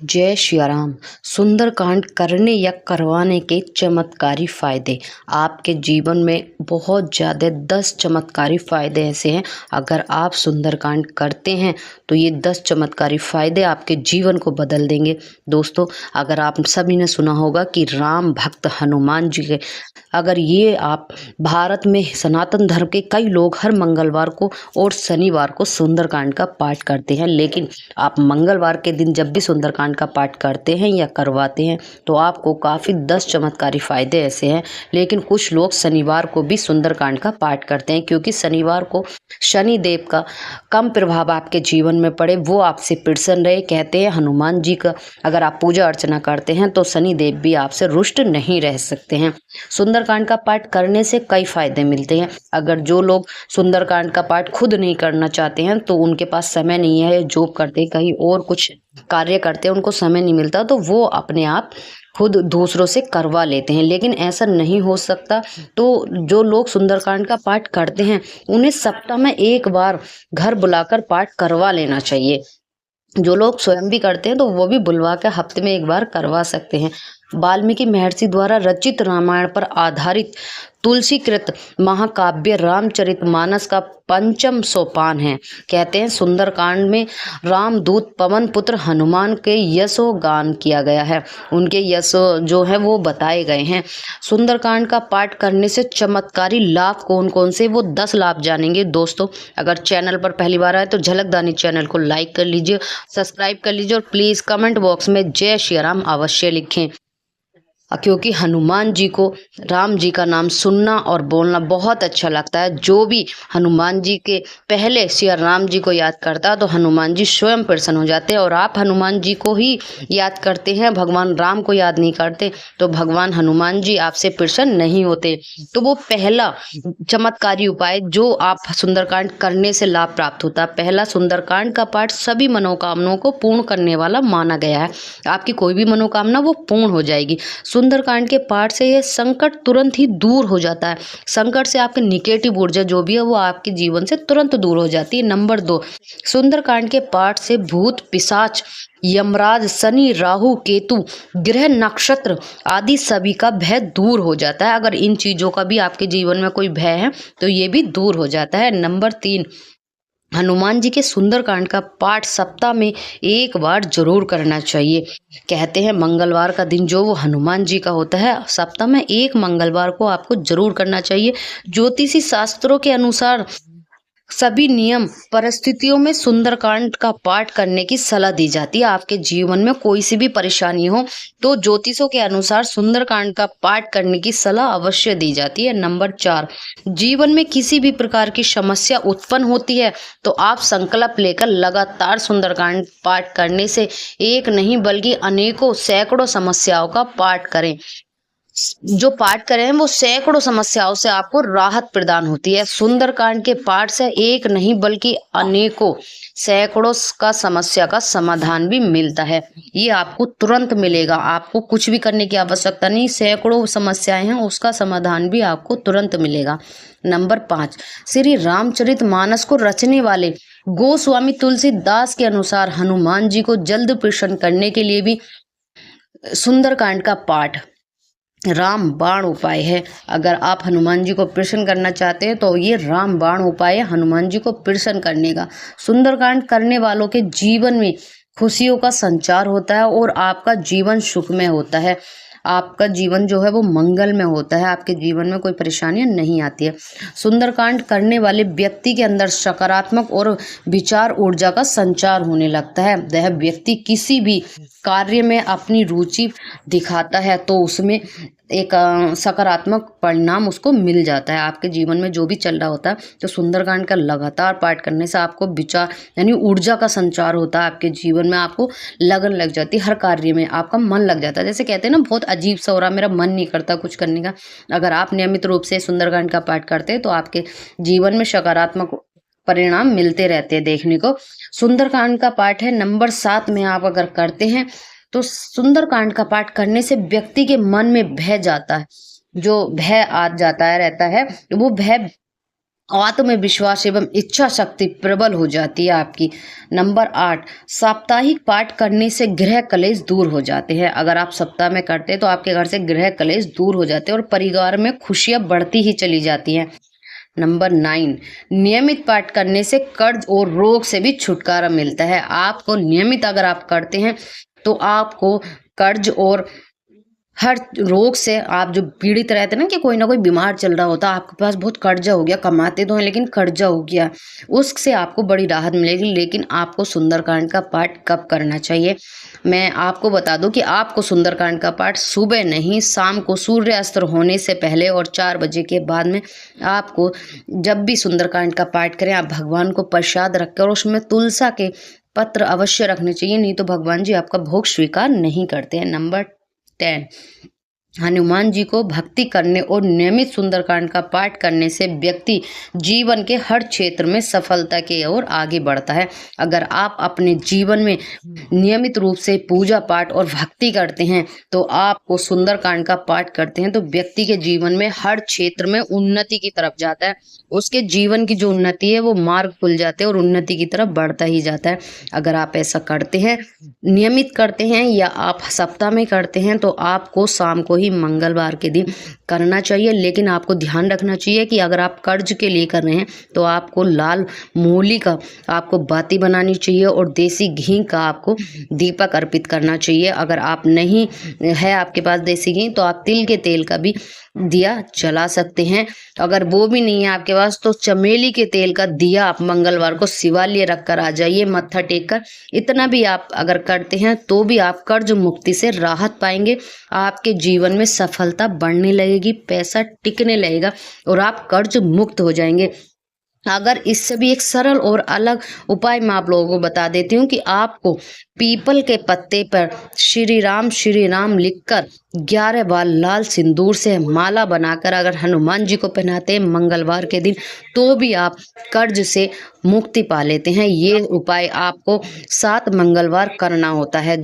जय सियाराम। सुंदरकांड करने या करवाने के चमत्कारी फायदे आपके जीवन में बहुत ज़्यादा 10 चमत्कारी फायदे ऐसे हैं। अगर आप सुंदरकांड करते हैं तो ये 10 चमत्कारी फायदे आपके जीवन को बदल देंगे। दोस्तों, अगर आप सभी ने सुना होगा कि राम भक्त हनुमान जी के, अगर ये आप भारत में सनातन धर्म के कई लोग हर मंगलवार को और शनिवार को सुंदरकांड का पाठ करते हैं, लेकिन आप मंगलवार के दिन जब भी सुंदरकांड का पाठ करते हैं या करवाते हैं तो आपको काफ़ी 10 चमत्कारी फायदे ऐसे हैं। लेकिन कुछ लोग शनिवार को भी सुंदरकांड का पाठ करते हैं, क्योंकि शनिवार को शनि देव का कम प्रभाव आपके जीवन में पड़े, वो आपसे प्रसन्न रहे। कहते हैं हनुमान जी का अगर आप पूजा अर्चना करते हैं तो शनि देव भी आपसे रुष्ट नहीं रह सकते हैं। सुंदरकांड का पाठ करने से कई फायदे मिलते हैं। अगर जो लोग सुंदरकांड का पाठ खुद नहीं करना चाहते हैं तो उनके पास समय नहीं है, जॉब करते कहीं और कुछ कार्य करते हैं, उनको समय नहीं मिलता, तो वो अपने आप खुद दूसरों से करवा लेते हैं। लेकिन ऐसा नहीं हो सकता। तो जो लोग सुंदरकांड का पाठ करते हैं उन्हें सप्ताह में एक बार घर बुलाकर पाठ करवा लेना चाहिए। जो लोग स्वयं भी करते हैं तो वो भी बुलवा के हफ्ते में एक बार करवा सकते हैं। वाल्मीकि महर्षि द्वारा रचित रामायण पर आधारित तुलसीकृत महाकाव्य रामचरितमानस का पंचम सोपान है। कहते हैं सुंदरकांड में रामदूत पवन पुत्र हनुमान के यशो गान किया गया है, उनके यशो जो है वो बताए गए हैं। सुंदरकांड का पाठ करने से चमत्कारी लाभ कौन कौन से, वो 10 लाभ जानेंगे। दोस्तों, अगर चैनल पर पहली बार आए तो झलकदानी चैनल को लाइक कर लीजिए, सब्सक्राइब कर लीजिए और प्लीज़ कमेंट बॉक्स में जय श्री राम अवश्य लिखें, क्योंकि हनुमान जी को राम जी का नाम सुनना और बोलना बहुत अच्छा लगता है। जो भी हनुमान जी के पहले श्री राम जी को याद करता है तो हनुमान जी स्वयं प्रसन्न हो जाते हैं। और आप हनुमान जी को ही याद करते हैं, भगवान राम को याद नहीं करते, तो भगवान हनुमान जी आपसे प्रसन्न नहीं होते। तो वो पहला चमत्कारी उपाय जो आप सुंदरकांड करने से लाभ प्राप्त होता है। पहला, सुंदरकांड का पाठ सभी मनोकामनाओं को पूर्ण करने वाला माना गया है। आपकी कोई भी मनोकामना वो पूर्ण हो जाएगी। सुंदरकांड के पाठ से यह संकट तुरंत ही दूर हो जाता है। संकट से आपकी निगेटिव ऊर्जा जो भी है वो आपके जीवन से तुरंत दूर हो जाती है। नंबर 2, सुंदरकांड के पाठ से भूत पिशाच यमराज शनि राहु केतु ग्रह नक्षत्र आदि सभी का भय दूर हो जाता है। अगर इन चीजों का भी आपके जीवन में कोई भय है तो ये भी दूर हो जाता है। नंबर 3, हनुमान जी के सुंदरकांड का पाठ सप्ताह में एक बार जरूर करना चाहिए। कहते हैं मंगलवार का दिन जो वो हनुमान जी का होता है, सप्ताह में एक मंगलवार को आपको जरूर करना चाहिए। ज्योतिषी शास्त्रों के अनुसार सभी नियम परिस्थितियों में सुंदरकांड का पाठ करने की सलाह दी जाती है। आपके जीवन में कोई सी भी परेशानी हो तो ज्योतिषों के अनुसार सुंदरकांड का पाठ करने की सलाह अवश्य दी जाती है। नंबर 4, जीवन में किसी भी प्रकार की समस्या उत्पन्न होती है तो आप संकल्प लेकर लगातार सुंदरकांड पाठ करने से एक नहीं बल्कि अनेकों सैकड़ों समस्याओं का पाठ करें। जो पाठ करें वो सैकड़ों समस्याओं से आपको राहत प्रदान होती है। सुंदरकांड के पाठ से एक नहीं बल्कि अनेकों सैकड़ों का समस्या का समाधान भी मिलता है। ये आपको तुरंत मिलेगा, आपको कुछ भी करने की आवश्यकता नहीं। सैकड़ों समस्याएं हैं, उसका समाधान भी आपको तुरंत मिलेगा। नंबर 5, श्री रामचरितमानस को रचने वाले गोस्वामी तुलसीदास के अनुसार हनुमान जी को जल्द प्रसन्न करने के लिए भी सुंदरकांड का पाठ राम बाण उपाय है। अगर आप हनुमान जी को प्रसन्न करना चाहते हैं तो ये राम बाण उपाय है हनुमान जी को प्रसन्न करने का। सुंदरकांड करने वालों के जीवन में खुशियों का संचार होता है और आपका जीवन सुखमय होता है। आपका जीवन जो है वो मंगल में होता है, आपके जीवन में कोई परेशानियां नहीं आती है। सुंदरकांड करने वाले व्यक्ति के अंदर सकारात्मक और विचार ऊर्जा का संचार होने लगता है। वह व्यक्ति किसी भी कार्य में अपनी रुचि दिखाता है तो उसमें एक सकारात्मक परिणाम उसको मिल जाता है। आपके जीवन में जो भी चल रहा होता है तो सुंदरकांड का लगातार पाठ करने से आपको विचार यानी ऊर्जा का संचार होता है। आपके जीवन में आपको लगन लग जाती है, हर कार्य में आपका मन लग जाता है। जैसे कहते हैं ना, बहुत अजीब सा हो रहा, मेरा मन नहीं करता कुछ करने का। अगर आप नियमित रूप से सुंदरकांड का पाठ करते हैं तो आपके जीवन में सकारात्मक परिणाम मिलते रहते हैं देखने को। सुंदरकांड का पाठ है नंबर 7 में आप अगर करते हैं तो सुंदरकांड का पाठ करने से व्यक्ति के मन में भय जाता है, जो भय आ जाता है रहता है वो भय आत्मविश्वास एवं इच्छा शक्ति प्रबल हो जाती है आपकी। नंबर 8, साप्ताहिक पाठ करने से गृह कलेश दूर हो जाते हैं। अगर आप सप्ताह में करते हैं तो आपके घर से गृह कलेश दूर हो जाते हैं और परिवार में खुशियां बढ़ती ही चली जाती हैं। नंबर 9, नियमित पाठ करने से कर्ज और रोग से भी छुटकारा मिलता है। आपको नियमित अगर आप करते हैं तो आपको कर्ज और हर रोग से आप जो पीड़ित रहते हैं ना, कि कोई ना कोई बीमार चल रहा होता, आपके पास बहुत कर्जा हो गया, कमाते तो हैं लेकिन कर्जा हो गया, उससे आपको बड़ी राहत मिलेगी। लेकिन आपको सुंदरकांड का पाठ कब करना चाहिए, मैं आपको बता दूं कि आपको सुंदरकांड का पाठ सुबह नहीं, शाम को सूर्यास्त होने से पहले और 4 बजे के बाद में आपको जब भी सुंदरकांड का पाठ करें, आप भगवान को प्रसाद रखकर और उसमें तुलसा के पत्र अवश्य रखने चाहिए, नहीं तो भगवान जी आपका भोग स्वीकार नहीं करते हैं। नंबर 10, हनुमान जी को भक्ति करने और नियमित सुंदरकांड का पाठ करने से व्यक्ति जीवन के हर क्षेत्र में सफलता की ओर आगे बढ़ता है। अगर आप अपने जीवन में नियमित रूप से पूजा पाठ और भक्ति करते हैं तो आपको सुंदरकांड का पाठ करते हैं तो व्यक्ति के जीवन में हर क्षेत्र में उन्नति की तरफ जाता है। उसके जीवन की जो उन्नति है वो मार्ग खुल जाते हैं और उन्नति की तरफ बढ़ता ही जाता है। अगर आप ऐसा करते हैं, नियमित करते हैं या आप सप्ताह में करते हैं तो आपको शाम को ही मंगलवार के दिन करना चाहिए। लेकिन आपको ध्यान रखना चाहिए कि अगर आप कर्ज के लिए कर रहे हैं तो आपको लाल मूली का आपको बाती बनानी चाहिए और देसी घी का आपको दीपक अर्पित करना चाहिए। अगर आप नहीं है आपके पास देसी घी तो आप तिल के तेल का भी दिया जला सकते हैं। अगर वो भी नहीं है आपके पास तो चमेली के तेल का दिया आप मंगलवार को शिवालय रख कर आ जाइए, मत्था टेक कर। इतना भी आप अगर करते हैं तो भी आप कर्ज मुक्ति से राहत पाएंगे, आपके जीवन में सफलता बढ़ने लगेगी, पैसा टिकने लगेगा और आप कर्ज मुक्त हो जाएंगे। अगर इससे भी एक सरल और अलग उपाय मैं आप लोगों को बता देती हूँ कि आपको पीपल के पत्ते पर श्री राम लिखकर 11 बार लाल सिंदूर से माला बनाकर अगर हनुमान जी को पहनाते हैं मंगलवार के दिन तो भी आप कर्ज से मुक्ति पा लेते हैं। ये उपाय आपको 7 मंगलवार करना होता है।